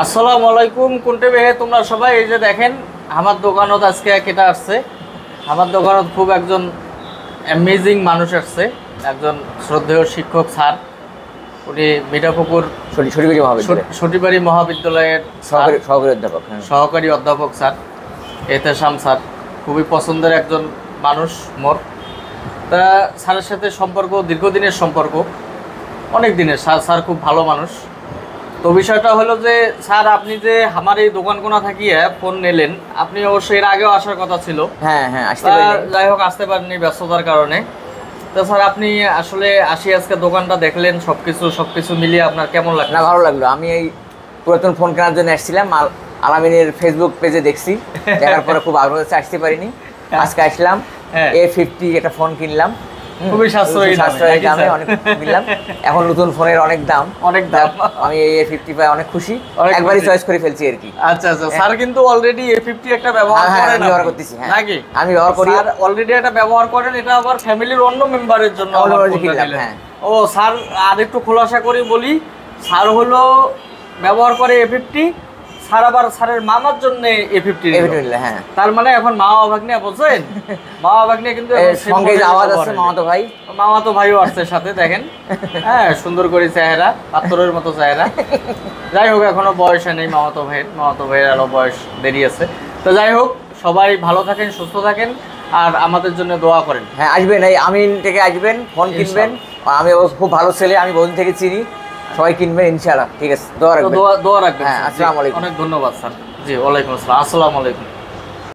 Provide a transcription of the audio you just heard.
আসসালামু আলাইকুম কোনটে বেহে তোমরা সবাই এই যে দেখেন আমার দোকানত আজকে কেটা আসছে আমার দোকানত খুব একজন অ্যামেজিং মানুষ আসছে একজন শ্রদ্ধেয় শিক্ষক স্যার উনি মিঠাপুকুর সটিবাড়ি মহাবিদ্যালয়ের সহকারী অধ্যাপক স্যার এতেশাম স্যার খুবই পছন্দের একজন মানুষ মোর তা স্যারের সাথে সম্পর্ক দীর্ঘদিনের সম্পর্ক অনেক দিনের স্যার খুব ভালো মানুষ তো বিষয়টা হলো যে স্যার আপনি যে আমার এই দোকান কোনা থাকিয়ে ফোন নিলেন আপনি অবশ্যই এর আগেও আসার কথা ছিল যাই হোক আসতে পারেননি ব্যস্ততার কারণে তো স্যার আপনি আসলে আজকে দোকানটা দেখলেন সবকিছু মিলিয়ে আপনার কেমন লাগলো? না ভালো লাগলো। আমি এই পুরাতন ফোন কেনার জন্য আসছিলাম, আলামিনের ফেসবুক পেজে দেখছি, দেখার পরে খুব আগ্রহ হচ্ছে, আসতে পারিনি, আজকে আসলাম। A50 একটা ফোন কিনলাম, খুবই সাশ্রয়ী দামে অনেক কিনলাম। এখন নতুন ফোনের অনেক দাম। আমি এই A50 পাই অনেক খুশি, একবারই চয়েস করে ফেলছি আর কি। আচ্ছা স্যার কিন্তু অলরেডি A50 একটা ব্যবহার করেন, আমি ব্যবহার করতেছি। নাকি আমি ব্যবহার করি, আর অলরেডি এটা ব্যবহার করেন, এটা আবার ফ্যামিলির অন্য মেম্বারের জন্য ও স্যার আর একটু খোলাসা করে বলি, স্যার হলো ব্যবহার করে A50, স্যার আবার স্যারের মামার জন্য A50 হ্যাঁ। তার মানে এখন মামা ভাগ্নে বলছেন, মামা ভাগ্নে কিন্তু সঙ্গে আওয়াজ আছে, মামাতো ভাইও আসছে সাথে, দেখেন হ্যাঁ সুন্দর করে চেহারা, পাথরের মতো চেহারা। যাই হোক এখনো বয়স নেই মামাতো ভাইয়ের আরো বয়স দেরি আছে। তো যাই হোক সবাই ভালো থাকেন, সুস্থ থাকেন, আর আমাদের জন্য দোয়া করেন। হ্যাঁ আসবেন, এই আমিন থেকে আসবেন, ফোন কিনবেন, আমি খুব ভালো ছেলে, আমি বহুদিন থেকে চিনি, সবাই কিনবেন ইনশাআল্লাহ। ঠিক আছে, দোয়া রাখবেন। দোয়া রাখবেন। হ্যাঁ, আসসালামু আলাইকুম। অনেক ধন্যবাদ স্যার। জি ওয়ালাইকুম আসসালাম। আসসালামু আলাইকুম।